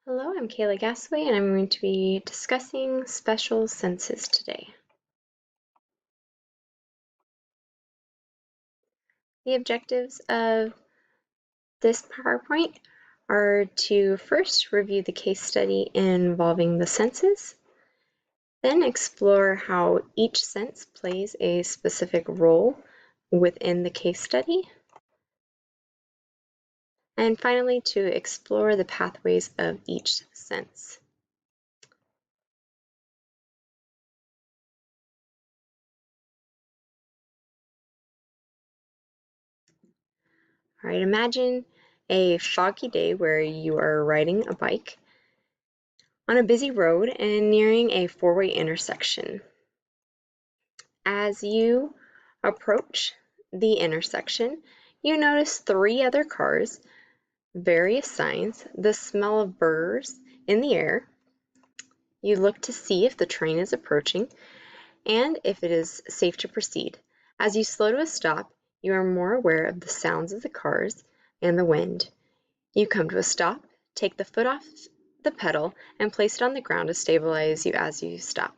Hello, I'm C.Gassaway, and I'm going to be discussing special senses today. The objectives of this PowerPoint are to first review the case study involving the senses, then explore how each sense plays a specific role within the case study, and finally to explore the pathways of each sense. All right, imagine a foggy day where you are riding a bike on a busy road and nearing a four-way intersection. As you approach the intersection, you notice three other cars, various signs, the smell of burrs in the air. You look to see if the train is approaching and if it is safe to proceed. As you slow to a stop, you are more aware of the sounds of the cars and the wind. You come to a stop, take the foot off the pedal, and place it on the ground to stabilize you as you stop.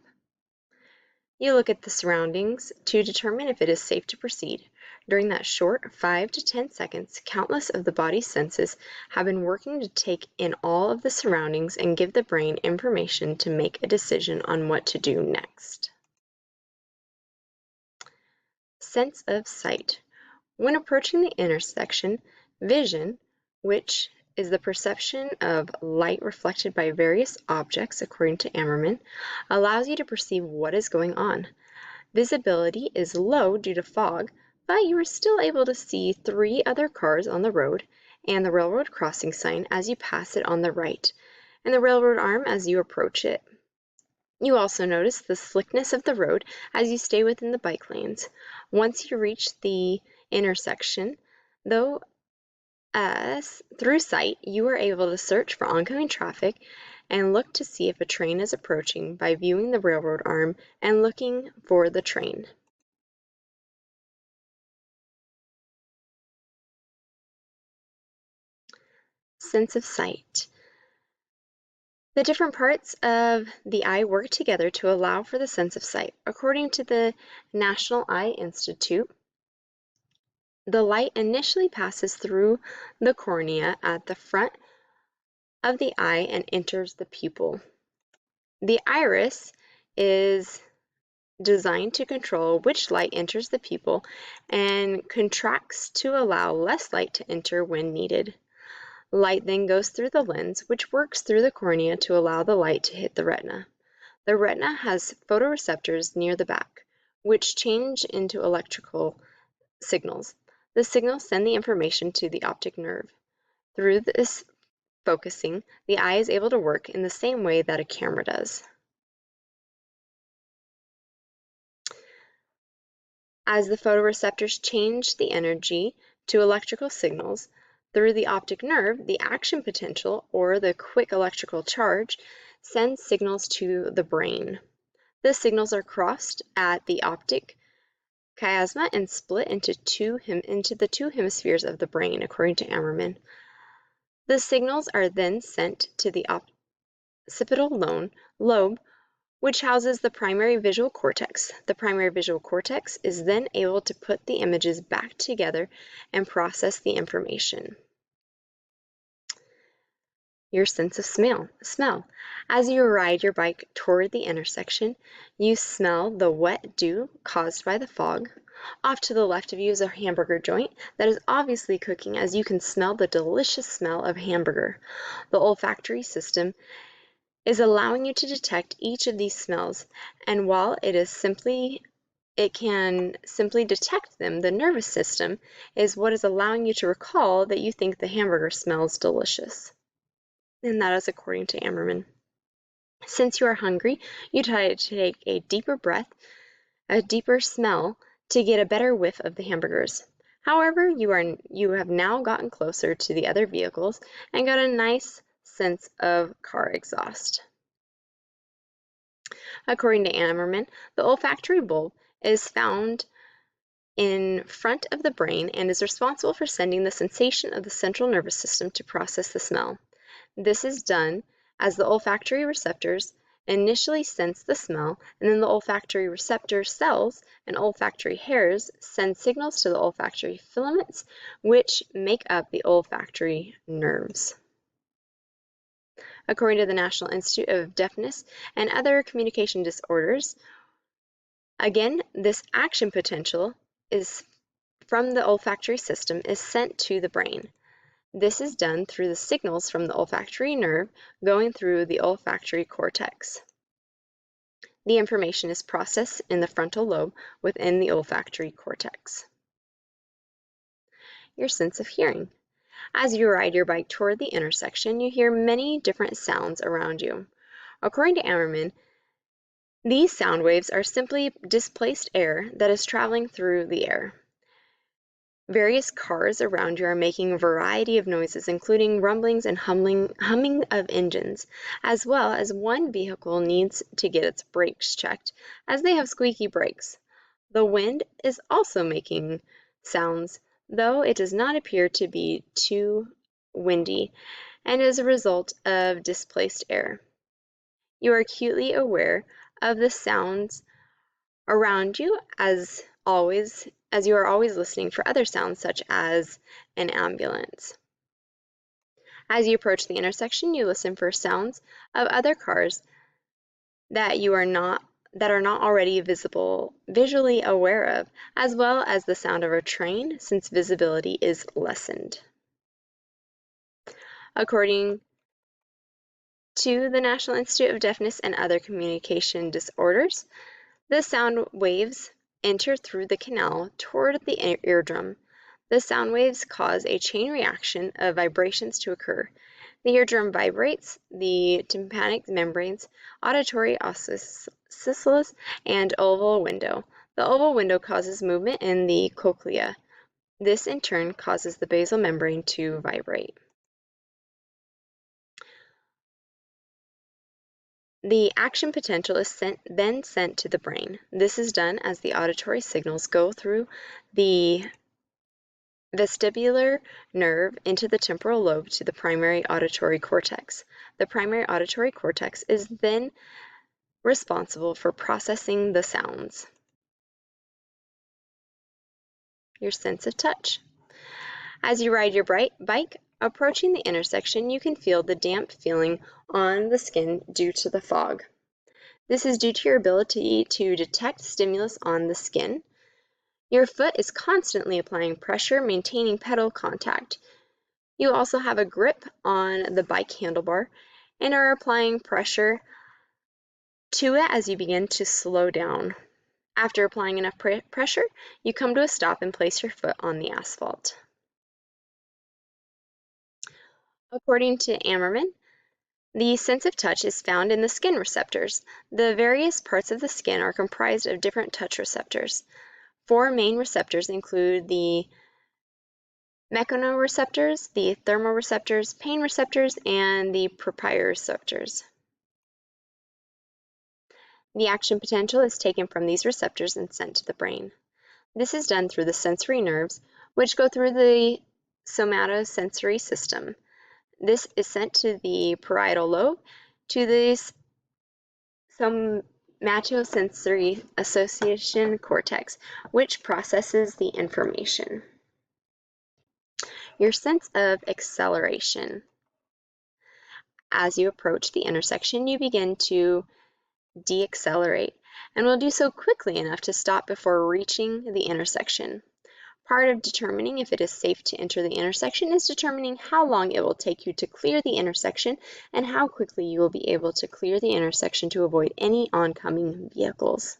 You look at the surroundings to determine if it is safe to proceed. During that short 5 to 10 seconds, countless of the body's senses have been working to take in all of the surroundings and give the brain information to make a decision on what to do next. Sense of sight. When approaching the intersection, vision, which is the perception of light reflected by various objects, according to Ammerman, allows you to perceive what is going on. Visibility is low due to fog, but you are still able to see three other cars on the road and the railroad crossing sign as you pass it on the right, and the railroad arm as you approach it. You also notice the slickness of the road as you stay within the bike lanes. Once you reach the intersection, though through sight, you are able to search for oncoming traffic and look to see if a train is approaching by viewing the railroad arm and looking for the train. Sense of sight. The different parts of the eye work together to allow for the sense of sight. According to the National Eye Institute, the light initially passes through the cornea at the front of the eye and enters the pupil. The iris is designed to control which light enters the pupil and contracts to allow less light to enter when needed. Light then goes through the lens, which works through the cornea to allow the light to hit the retina. The retina has photoreceptors near the back, which change into electrical signals. The signals send the information to the optic nerve. Through this focusing, the eye is able to work in the same way that a camera does. As the photoreceptors change the energy to electrical signals, through the optic nerve, the action potential, or the quick electrical charge, sends signals to the brain. The signals are crossed at the optic chiasma and split into the two hemispheres of the brain, according to Ammerman. The signals are then sent to the occipital lobe, which houses the primary visual cortex. The primary visual cortex is then able to put the images back together and process the information. Your sense of smell. As you ride your bike toward the intersection, you smell the wet dew caused by the fog. Off to the left of you is a hamburger joint that is obviously cooking, as you can smell the delicious smell of hamburger. The olfactory system is allowing you to detect each of these smells, and while it can simply detect them, the nervous system is what is allowing you to recall that you think the hamburger smells delicious. And that is according to Ammerman. Since you are hungry, you try to take a deeper breath, a deeper smell, to get a better whiff of the hamburgers. However, you have now gotten closer to the other vehicles and got a nice sense of car exhaust. According to Ammerman, the olfactory bulb is found in front of the brain and is responsible for sending the sensation of the central nervous system to process the smell. This is done as the olfactory receptors initially sense the smell, and then the olfactory receptor cells and olfactory hairs send signals to the olfactory filaments, which make up the olfactory nerves. According to the National Institute of Deafness and Other Communication Disorders, again, this action potential is from the olfactory system is sent to the brain. This is done through the signals from the olfactory nerve going through the olfactory cortex. The information is processed in the frontal lobe within the olfactory cortex. Your sense of hearing. As you ride your bike toward the intersection, you hear many different sounds around you. According to Ammerman, these sound waves are simply displaced air that is traveling through the air. Various cars around you are making a variety of noises, including rumblings and humming of engines, as well as one vehicle needs to get its brakes checked, as they have squeaky brakes. The wind is also making sounds, though it does not appear to be too windy, and is a result of displaced air. You are acutely aware of the sounds around you as you are always listening for other sounds such as an ambulance. As you approach the intersection, you listen for sounds of other cars that are not already visually aware of, as well as the sound of a train, since visibility is lessened. According to the National Institute of Deafness and Other Communication Disorders, the sound waves enter through the canal toward the eardrum. The sound waves cause a chain reaction of vibrations to occur. The eardrum vibrates, the tympanic membranes, auditory ossiculus, and oval window. The oval window causes movement in the cochlea. This in turn causes the basal membrane to vibrate. The action potential is then sent to the brain. This is done as the auditory signals go through the vestibular nerve into the temporal lobe to the primary auditory cortex. The primary auditory cortex is then responsible for processing the sounds. Your sense of touch. As you ride your bike, approaching the intersection, you can feel the damp feeling on the skin due to the fog. This is due to your ability to detect stimulus on the skin. Your foot is constantly applying pressure, maintaining pedal contact. You also have a grip on the bike handlebar and are applying pressure to it as you begin to slow down. After applying enough pressure, you come to a stop and place your foot on the asphalt. According to Ammerman, the sense of touch is found in the skin receptors. The various parts of the skin are comprised of different touch receptors. 4 main receptors include the mechanoreceptors, the thermoreceptors, pain receptors, and the proprioceptors. The action potential is taken from these receptors and sent to the brain. This is done through the sensory nerves, which go through the somatosensory system. This is sent to the parietal lobe, to the somatosensory association cortex, which processes the information. Your sense of acceleration. As you approach the intersection, you begin to deaccelerate and will do so quickly enough to stop before reaching the intersection. Part of determining if it is safe to enter the intersection is determining how long it will take you to clear the intersection and how quickly you will be able to clear the intersection to avoid any oncoming vehicles.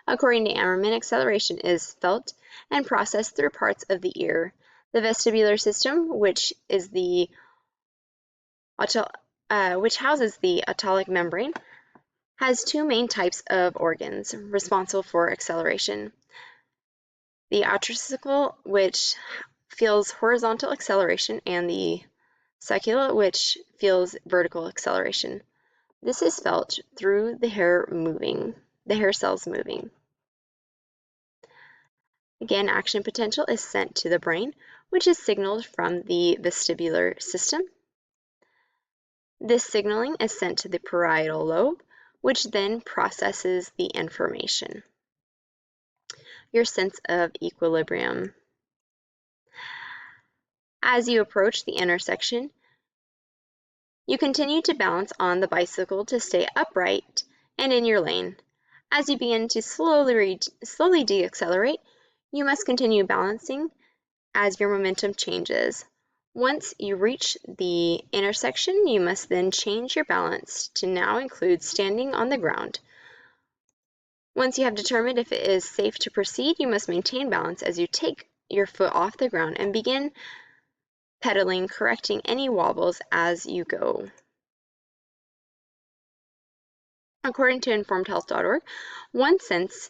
According to Ammerman, acceleration is felt and processed through parts of the ear. The vestibular system, which houses the otolic membrane, has 2 main types of organs responsible for acceleration. The otricicle, which feels horizontal acceleration, and the succula, which feels vertical acceleration. This is felt through the hair cells moving. Again, action potential is sent to the brain, which is signaled from the vestibular system. This signaling is sent to the parietal lobe, which then processes the information. Your sense of equilibrium. As you approach the intersection, you continue to balance on the bicycle to stay upright and in your lane. As you begin to slowly deaccelerate, you must continue balancing as your momentum changes. Once you reach the intersection, you must then change your balance to now include standing on the ground. Once you have determined if it is safe to proceed, you must maintain balance as you take your foot off the ground and begin pedaling, correcting any wobbles as you go. According to informedhealth.org, one sense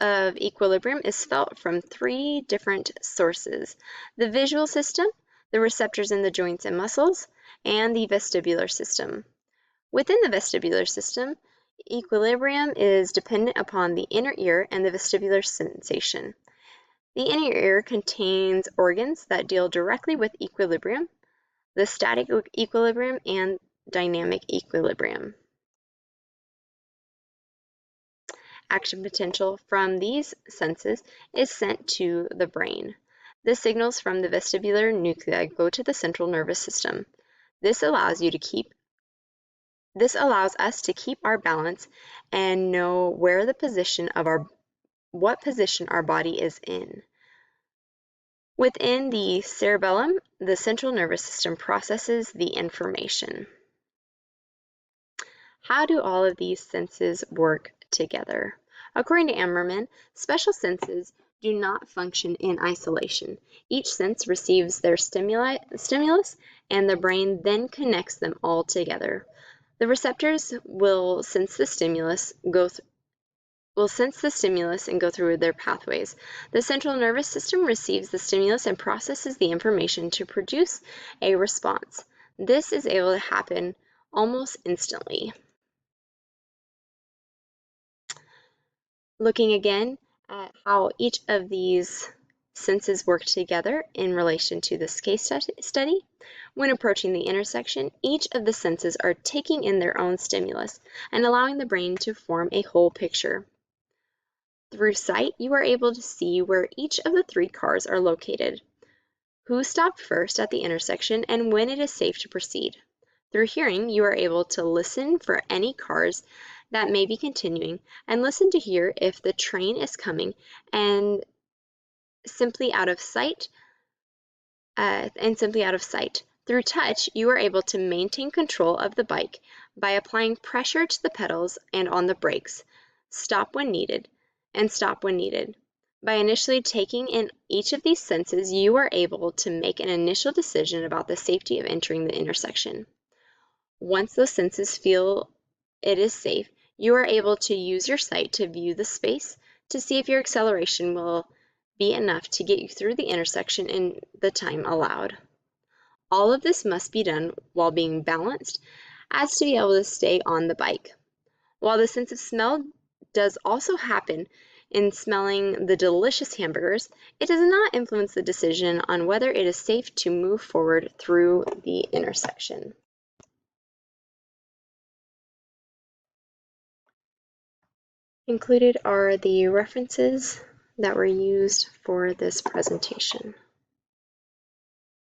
of equilibrium is felt from 3 different sources: the visual system, the receptors in the joints and muscles, and the vestibular system. Within the vestibular system, equilibrium is dependent upon the inner ear and the vestibular sensation. The inner ear contains organs that deal directly with equilibrium, the static equilibrium, and dynamic equilibrium. Action potential from these senses is sent to the brain. The signals from the vestibular nuclei go to the central nervous system. This allows us to keep our balance and know what position our body is in. Within the cerebellum, the central nervous system processes the information. How do all of these senses work together? According to Ammerman, special senses do not function in isolation. Each sense receives their stimulus, and the brain then connects them all together. The receptors will sense the stimulus and go through their pathways. The central nervous system receives the stimulus and processes the information to produce a response. This is able to happen almost instantly. Looking again at how each of these senses work together in relation to this case study, when approaching the intersection, each of the senses are taking in their own stimulus and allowing the brain to form a whole picture. Through sight, you are able to see where each of the 3 cars are located, who stopped first at the intersection, and when it is safe to proceed. Through hearing, you are able to listen for any cars that may be continuing and listen to hear if the train is coming and simply out of sight. Through touch, you are able to maintain control of the bike by applying pressure to the pedals and on the brakes, stop when needed. By initially taking in each of these senses, you are able to make an initial decision about the safety of entering the intersection. Once those senses feel it is safe, you are able to use your sight to view the space to see if your acceleration will be enough to get you through the intersection in the time allowed. All of this must be done while being balanced as to be able to stay on the bike. While the sense of smell does also happen in smelling the delicious hamburgers, it does not influence the decision on whether it is safe to move forward through the intersection. Included are the references that were used for this presentation.